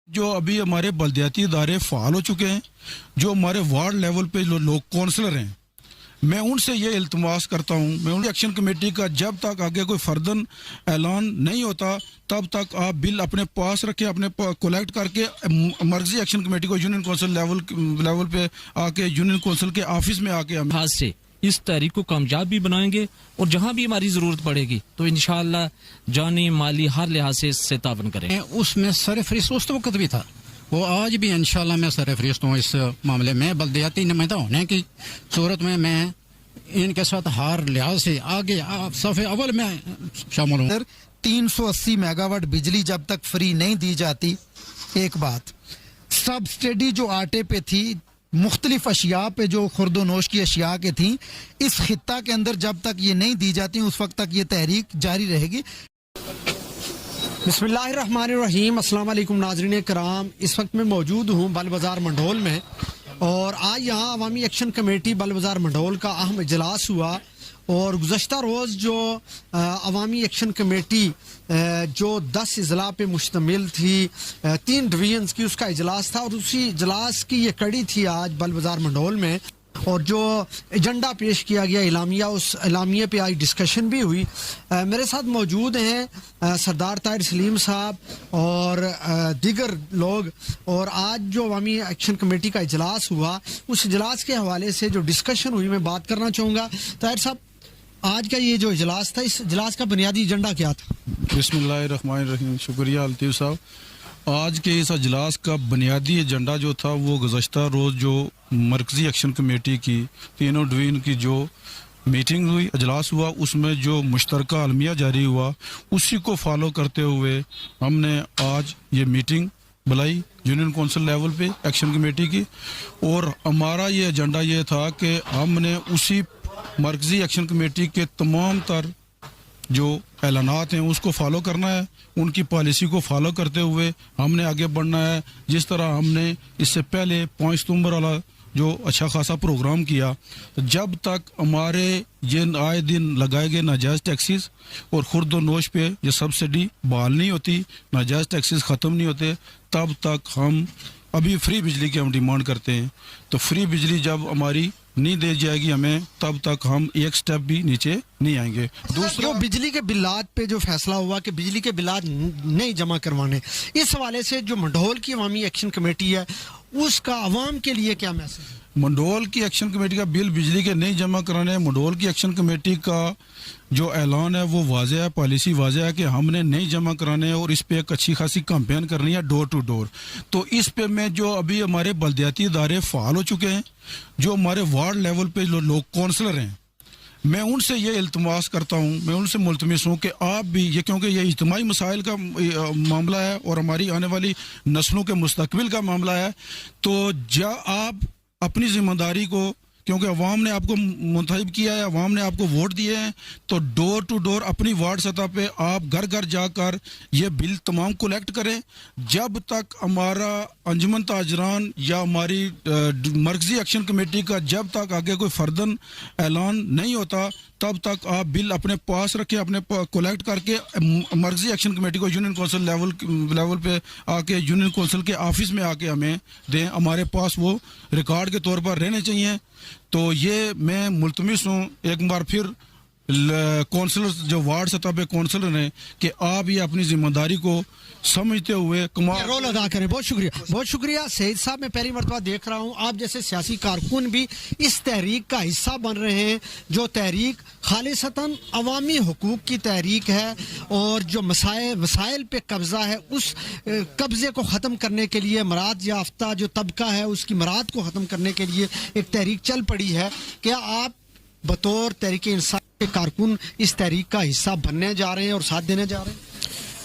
जो अभी हमारे बल्दियाती इदारे फ़ाल हो चुके हैं, जो हमारे वार्ड लेवल पे लोग काउंसलर हैं, मैं उनसे ये इल्तमास करता हूँ, मैं उन एक्शन कमेटी का जब तक आगे कोई फर्दन ऐलान नहीं होता तब तक आप बिल अपने पास रखें, अपने कलेक्ट करके मर्कजी एक्शन कमेटी को यूनियन कौंसिल लेवल पे आके यूनियन कौंसिल के ऑफिस में आके हम हाथ से इस तहरीक को कामयाब भी बनाएंगे और जहाँ भी हमारी ज़रूरत पड़ेगी तो इंशाअल्लाह जानी माली हर लिहाज से इससे तावन करेंगे। उसमें सरफरिस्त उस वक्त भी था, वो आज भी इंशाल्लाह मैं सरफरिस्त हूँ इस मामले में। बल्दियाती नुमाइंदा होने की सूरत में मैं इनके साथ हर लिहाज से आगे सफ़े अव्वल में शामिल हूँ। 380 मेगावाट बिजली जब तक फ्री नहीं दी जाती, एक बात सब्सिडी जो आटे पे थी, मुख्तलिफ अशिया पे जो खुर्दोनोश की अशिया के थी, इस खित्ता के अंदर जब तक ये नहीं दी जाती उस वक्त तक ये तहरीक जारी रहेगी। बिस्मिल्लाहिर्रहमानिर्रहीम, अस्सलाम वालेकुम नाज़रीन कराम। इस वक्त मैं मौजूद हूँ बल बाज़ार मंडोल में और आज यहाँ अवामी एक्शन कमेटी बल बाज़ार मंडोल का अहम इजलास हुआ और गुज़श्ता रोज़ जो अवामी एक्शन कमेटी जो 10 अजला पे मुश्तमिल थी 3 डिवीजन्स की, उसका इजलास था और उसी इजलास की ये कड़ी थी आज बल बाज़ार मंडोल में। और जो एजेंडा पेश किया गया इलामिया, उस इलामिया पे आज डिस्कशन भी हुई। मेरे साथ मौजूद हैं सरदार ताहिर सलीम साहब और दीगर लोग। और आज जो अवामी एक्शन कमेटी का इजलास हुआ, उस इजलास के हवाले से जो डिस्कशन हुई मैं बात करना चाहूँगा। ताहिर साहब, आज का ये जो इजलास था, इस इजलास का बुनियादी एजेंडा क्या था? बिस्मिल्लाहिर्रहमानिर्रहीम, शुक्रिया लतीफ़ साहब। आज के इस अजलास का बुनियादी एजेंडा जो था वो गुज़श्ता रोज़ जो मरकज़ी एक्शन कमेटी की तीनों डिवीज़न की जो मीटिंग हुई, अजलास हुआ, उसमें जो मुश्तरका अलमिया जारी हुआ उसी को फॉलो करते हुए हमने आज ये मीटिंग बुलाई यूनियन कौंसिल लेवल पे एक्शन कमेटी की। और हमारा ये एजेंडा ये था कि हमने उसी मरकज़ी एक्शन कमेटी के तमाम तर जो ऐलानात हैं उसको फॉलो करना है, उनकी पॉलिसी को फॉलो करते हुए हमने आगे बढ़ना है। जिस तरह हमने इससे पहले 5 सितंबर वाला जो अच्छा खासा प्रोग्राम किया, तो जब तक हमारे ये आए दिन लगाए गए नाजायज़ टैक्सेस और खुर्दोनोश पे ये सब्सिडी बहाल नहीं होती, नाजायज़ टैक्सेस ख़त्म नहीं होते, तब तक हम अभी फ्री बिजली की हम डिमांड करते हैं। तो फ्री बिजली जब हमारी नहीं दे जाएगी हमें, तब तक हम एक स्टेप भी नीचे नहीं आएंगे। दूसरा, बिजली के बिलात पे जो फैसला हुआ कि बिजली के बिलात नहीं जमा करवाने, इस हवाले से जो मंडोल की अवामी एक्शन कमेटी है उसका अवाम के लिए क्या मैसेज? मंडोल की एक्शन कमेटी का बिल बिजली के नहीं जमा कराने, मंडोल की एक्शन कमेटी का जो ऐलान है वो वाज़ेह है, पॉलिसी वाज़ेह है कि हमने नहीं जमा कराने और इस पे एक अच्छी खासी कैंपेन करनी है डोर टू डोर। तो इस पे में जो अभी हमारे बल्दियाती इदारे फ़ाल हो चुके हैं, जो हमारे वार्ड लेवल पे लोग काउंसलर हैं, मैं उनसे ये इल्तमास करता हूँ, मैं उनसे मुल्तमिस हूँ कि आप भी ये, क्योंकि ये इज्तिमाई मसाइल का मामला है और हमारी आने वाली नस्लों के मुस्तकबिल का मामला है, तो आप अपनी जिम्मेदारी को, क्योंकि अवाम ने आपको मुंतखब किया है, अवाम ने आपको वोट दिए हैं, तो डोर टू डोर अपनी वार्ड सतह पे आप घर घर जाकर ये बिल तमाम कलेक्ट करें। जब तक हमारा अंजुमन ताजरान या हमारी मरकज़ी एक्शन कमेटी का जब तक आगे कोई फर्दन ऐलान नहीं होता तब तक आप बिल अपने पास रखें, अपने कलेक्ट करके मरकज़ी एक्शन कमेटी को यूनियन कौंसिल लेवल पे आके यूनियन कौंसिल के ऑफिस में आके हमें दें। हमारे पास वो रिकॉर्ड के तौर पर रहने चाहिए। तो ये मैं मुल्तमिस हूँ एक बार फिर कौंसलर, जो वार्ड सतह पे कौंसलर हैं, कि आप ये अपनी जिम्मेदारी को समझते हुए रोल अदा करें। बहुत शुक्रिया, बहुत शुक्रिया सईद साहब। मैं पहली मरतबा देख रहा हूँ आप जैसे सियासी कारकुन भी इस तहरीक का हिस्सा बन रहे हैं, जो तहरीक खालिसतन अवामी हुकूक की तहरीक है और जो वसाइल पे कब्जा है उस कब्जे को ख़त्म करने के लिए, मराद याफ्ता जो तबका है उसकी मराद को ख़त्म करने के लिए एक तहरीक चल पड़ी है। क्या आप बतौर तहरीक इंसाफ के कारकुन इस तहरीक का हिस्सा बनने जा रहे हैं और साथ देने जा रहे हैं?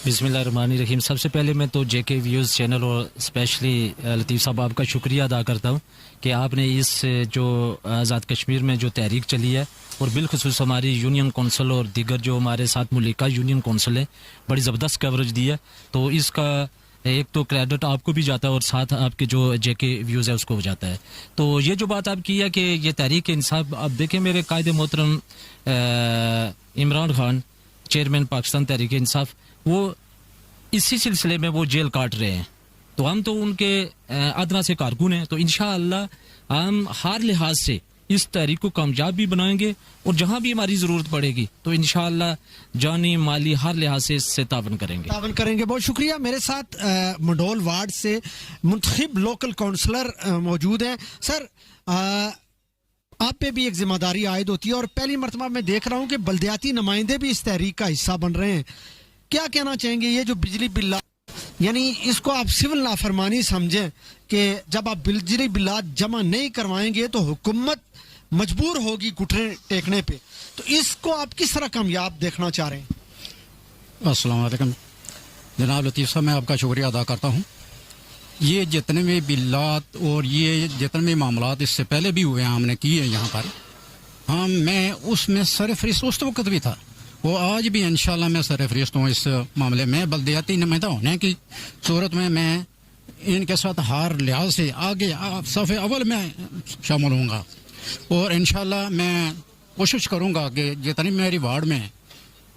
बिस्मिल्लाहिर्रहमानिर्रहीम। सबसे पहले मैं तो जेके व्यूज़ चैनल और स्पेशली लतीफ़ साहब आपका शुक्रिया अदा करता हूँ कि आपने इस जो आज़ाद कश्मीर में जो तहरीक चली है और बिलखुसूस हमारी यूनियन कौंसिल और दीगर जो हमारे साथ मुल्का यूनियन कौंसिल है, बड़ी ज़बरदस्त कवरेज दी है। तो इसका एक तो क्रेडिट आपको भी जाता है और साथ आपके जो जेके व्यूज़ है उसको जाता है। तो ये जो बात आप की है कि ये तहरीक इंसाफ, अब देखें मेरे कायदे मोहतरम इमरान खान चेयरमैन पाकिस्तान तहरीक इंसाफ, वो इसी सिलसिले में वो जेल काट रहे हैं तो हम तो उनके अदना से कारकुन हैं। तो इंशाअल्लाह हम हर लिहाज से इस तहरीक को कामयाब भी बनाएंगे और जहां भी हमारी ज़रूरत पड़ेगी तो इंशाअल्लाह जानी माली हर लिहाज से इससे तावन करेंगे। बहुत शुक्रिया। मेरे साथ मंडोल वार्ड से मुंतखब लोकल काउंसलर मौजूद हैं। सर, आप पे भी एक जिम्मेदारी आयद होती है और पहली मरतबा मैं देख रहा हूँ कि बल्दियाती नुमाइंदे भी इस तहरीक का हिस्सा बन रहे हैं। क्या कहना चाहेंगे, ये जो बिजली बिल, यानी इसको आप सिविल नाफरमानी समझें कि जब आप बिजली बिलात जमा नहीं करवाएंगे तो हुकूमत मजबूर होगी घुटने टेकने पे, तो इसको आप किस तरह कामयाब देखना चाह रहे हैं? अस्सलाम वालेकुम जनाब लतीफ़ साहब, मैं आपका शुक्रिया अदा करता हूँ। ये जितने भी बिल्लात और ये जितने भी मामलात इससे पहले भी हुए हैं, हमने किए हैं यहाँ पर, हाँ मैं उसमें सरफरिस्त उस वक्त भी था, वो आज भी इंशाल्लाह मैं सरफरिस्त हूँ इस मामले में। बल्दियाती नुमाइंदा होने की सूरत में मैं इनके साथ हर लिहाज से आगे सफ़े अव्वल में शामिल होऊंगा और इंशाल्लाह मैं कोशिश करूँगा कि जितनी मेरी वार्ड में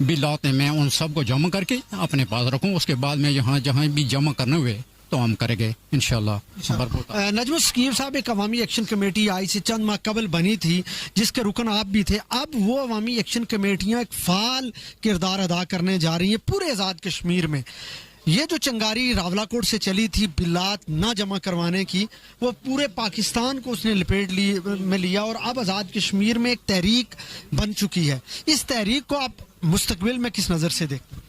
बिल्लात हैं मैं उन सब को जमा करके अपने पास रखूँ। उसके बाद में यहाँ जहाँ भी जमा करने हुए तो हम करेंगे इंशाल्लाह। नजमुल सकीब साहब, एक अवामी एक्शन कमेटी आई से चंद माह कबल बनी थी जिसके रुकन आप भी थे। अब वो अवामी एक्शन कमेटियां एक फाल किरदार अदा करने जा रही हैं पूरे आज़ाद कश्मीर में। ये जो चंगारी रावलाकोट से चली थी बिल्लात ना जमा करवाने की, वो पूरे पाकिस्तान को उसने लपेट में लिया और अब आज़ाद कश्मीर में एक तहरीक बन चुकी है। इस तहरीक को आप मुस्तकबिल में किस नज़र से देखते हैं?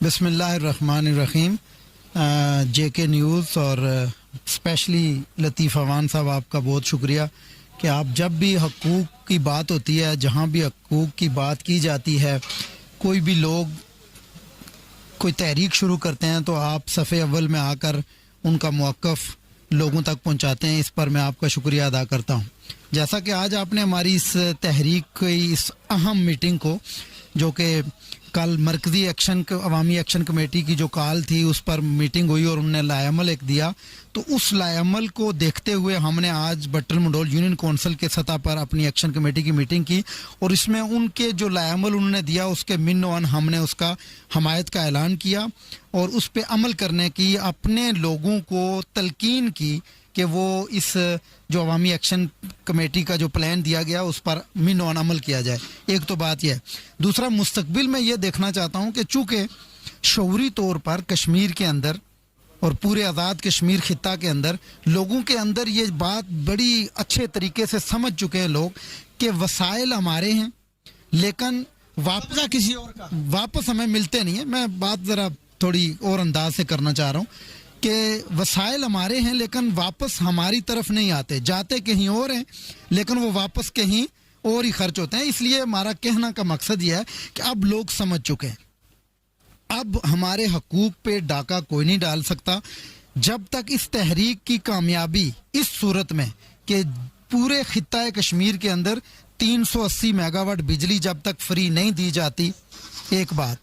बिस्मिल्लाहिर्रहमानिर्रहीम। जेके न्यूज़ और स्पेशली लतीफ़ अवान साहब, आपका बहुत शुक्रिया कि आप जब भी हकूक़ की बात होती है, जहाँ भी हकूक़ की बात की जाती है, कोई भी लोग कोई तहरीक शुरू करते हैं तो आप सफ़े अव्वल में आकर उनका मौक़िफ़ लोगों तक पहुँचाते हैं। इस पर मैं आपका शुक्रिया अदा करता हूँ। जैसा कि आज आपने हमारी इस तहरीक की इस अहम मीटिंग को, जो कि कल मरकज़ी अवामी एक्शन कमेटी की जो कॉल थी उस पर मीटिंग हुई और उन्होंने लाएअमल एक दिया, तो उस लाएअमल को देखते हुए हमने आज बट्टल मंडोल यूनियन कौंसिल के सतह पर अपनी एक्शन कमेटी की मीटिंग की और इसमें उनके जो लाएअमल उन्होंने दिया उसके मिन हमने उसका हमायत का ऐलान किया और उस पर अमल करने की अपने लोगों को तलकीन की कि वो इस जो अवामी एक्शन कमेटी का जो प्लान दिया गया उस पर मिन ऑन अमल किया जाए। एक तो बात यह है। दूसरा, मुस्तकबिल में ये देखना चाहता हूँ कि चूँकि शऊरी तौर पर कश्मीर के अंदर और पूरे आज़ाद कश्मीर खित्ता के अंदर लोगों के अंदर ये बात बड़ी अच्छे तरीके से समझ चुके हैं लोग कि वसाइल हमारे हैं लेकिन वापस किसी और का वापस हमें मिलते नहीं है। मैं बात ज़रा थोड़ी और अंदाज से करना चाह रहा हूँ कि वसाइल हमारे हैं लेकिन वापस हमारी तरफ नहीं आते, जाते कहीं और हैं लेकिन वो वापस कहीं और ही खर्च होते हैं। इसलिए हमारा कहना का मकसद यह है कि अब लोग समझ चुके हैं, अब हमारे हकूक़ पे डाका कोई नहीं डाल सकता जब तक इस तहरीक की कामयाबी इस सूरत में कि पूरे खित्ता कश्मीर के अंदर 380 मेगावाट बिजली जब तक फ्री नहीं दी जाती। एक बात,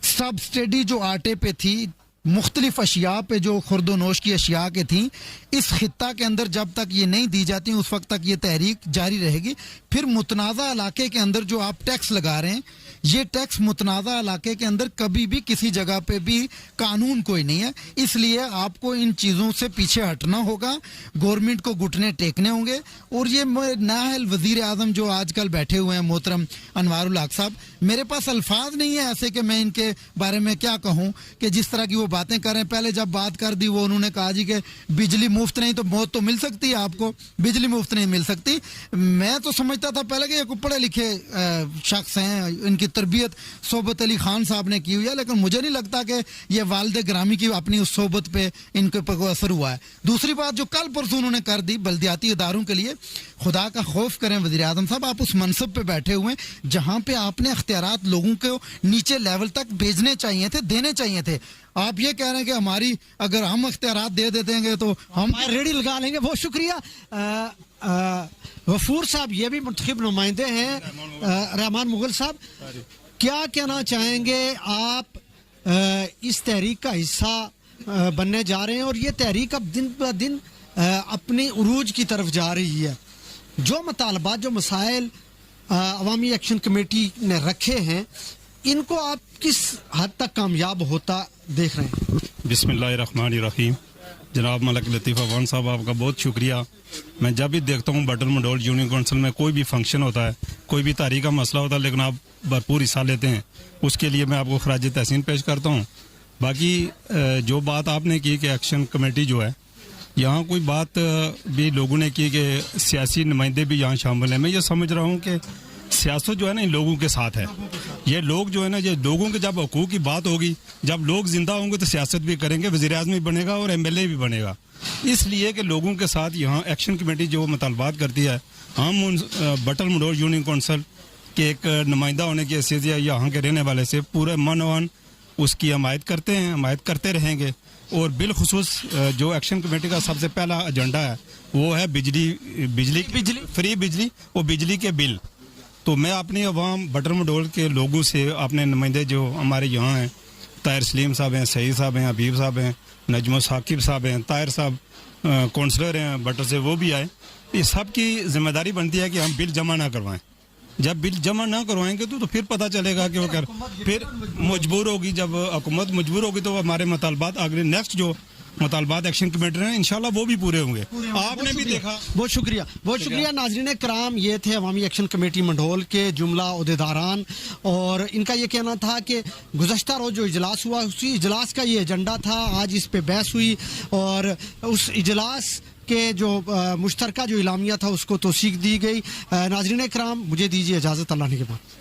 सब्सिडी जो आटे पे थी, मुख्तलिफ अशिया पे जो खुर्दोनोश की अशिया के थी, इस खित्ता के अंदर जब तक ये नहीं दी जाती उस वक्त तक ये तहरीक जारी रहेगी। फिर मुतनाज़ा इलाके के अंदर जो आप टैक्स लगा रहे हैं, ये टैक्स मुतनाज़ा इलाके के अंदर कभी भी किसी जगह पे भी कानून कोई नहीं है, इसलिए आपको इन चीज़ों से पीछे हटना होगा, गवर्नमेंट को घुटने टेकने होंगे। और ये नाहल वज़ीर आज़म जो आजकल बैठे हुए हैं मोहतरम अनवारुल हक साहब, मेरे पास अल्फाज नहीं है ऐसे कि मैं इनके बारे में क्या कहूँ कि जिस तरह की वो बातें कर रहे हैं। पहले जब बात कर दी वो उन्होंने कहा जी कि बिजली मुफ्त नहीं तो मौत तो मिल सकती है, आपको बिजली मुफ्त नहीं मिल सकती। मैं तो समझता था पहले कि ये पढ़े लिखे शख्स हैं, इनकी तरबियत सोबत अली खान साहब ने की हुई है, लेकिन मुझे नहीं लगता कि ये वालिद ग्रामी की अपनी उस सोबत पे इनके पर कोई असर हुआ है। दूसरी बात जो कल परसों उन्होंने कर दी बल्दियाती इदारों के लिए, खुदा का खौफ करें वज़ीर आज़म साहब, आप उस मनसब पे बैठे हुए हैं जहाँ पे आपने अख्तियारात लोगों को नीचे लेवल तक भेजने चाहिए थे, देने चाहिए थे। आप ये कह रहे हैं कि हमारी अगर हम अख्तियारात दे देंगे तो हम रेडी लगा लेंगे। बहुत शुक्रिया। गफूर साहब ये भी मुंतखब नुमाइंदे हैं, रहमान मुगल साहब, क्या कहना चाहेंगे आप? इस तहरीक का हिस्सा बनने जा रहे हैं और ये तहरीक अब दिन ब दिन अपनी उरूज की तरफ जा रही है। जो मुतालबात, जो मसाइल अवामी एक्शन कमेटी ने रखे हैं, इनको आप किस हद तक कामयाब होता देख रहे हैं? बिस्मिल्लाहिर्रहमानिर्रहीम। जनाब मलक लतीफ़ अवान साहब, आपका बहुत शुक्रिया। मैं जब भी देखता हूँ बटल मंडोल यूनियन कौंसिल में कोई भी फंक्शन होता है, कोई भी तारीख का मसला होता है, लेकिन आप भरपूर हिस्सा लेते हैं, उसके लिए मैं आपको खराज तहसीन पेश करता हूँ। बाकी जो बात आपने की कि एक्शन कमेटी जो है, यहाँ कोई बात भी लोगों ने की कि सियासी नुमाइंदे भी यहाँ शामिल हैं। मैं ये समझ रहा हूँ कि सियासत जो है ना इन लोगों के साथ है। ये लोग जो है ना, ये लोगों के जब हकूक़ की बात होगी, जब लोग जिंदा होंगे तो सियासत भी करेंगे, वज़ीर-ए-आज़म भी बनेगा और MLA भी बनेगा। इसलिए कि लोगों के साथ यहाँ एक्शन कमेटी जो मुतालबात करती है, हम उन बटल मंडोल यूनियन कौंसिल के एक नुमाइंदा होने की हैसियत या यहाँ के रहने वाले से पूरे मन उसकी हमायत करते हैं, हमायत करते रहेंगे। और बिलखुसूस जो एक्शन कमेटी का सबसे पहला एजेंडा है वो है बिजली फ्री बिजली और बिजली के बिल। तो मैं अपनी अवाम बटल मंडोल के लोगों से, अपने नुमाइंदे जो हमारे यहाँ हैं, ताहिर सलीम साहब हैं, सईद साहब हैं, हबीब साहब हैं, नजमो साकिब साहब हैं, ताहिर साहब काउंसलर हैं बटर से, वो भी आए। ये सब की जिम्मेदारी बनती है कि हम बिल जमा ना करवाएं। जब बिल जमा ना करवाएंगे तो फिर पता चलेगा कि वो फिर मजबूर होगी। जब हुकूमत मजबूर होगी तो हमारे मुतालबात अगले नेक्स्ट जो मुतालबात एक्शन कमेटी हैं इंशाल्लाह वो भी पूरे होंगे। आपने भी देखा। बहुत शुक्रिया नाज़रीन कराम। ये थे अवामी एक्शन कमेटी मंडोल के जुमला उहदेदारान, और इनका ये कहना था कि गुज़श्ता रोज़ जो इजलास हुआ, उसी इजलास का ये एजेंडा था। आज इस पे बहस हुई और उस इजलास के जो मुश्तरका जो इलामिया था उसको तौसीक दी गई। नाज़रीन कराम, मुझे दीजिए इजाज़त, अल्लाह ने के बाद।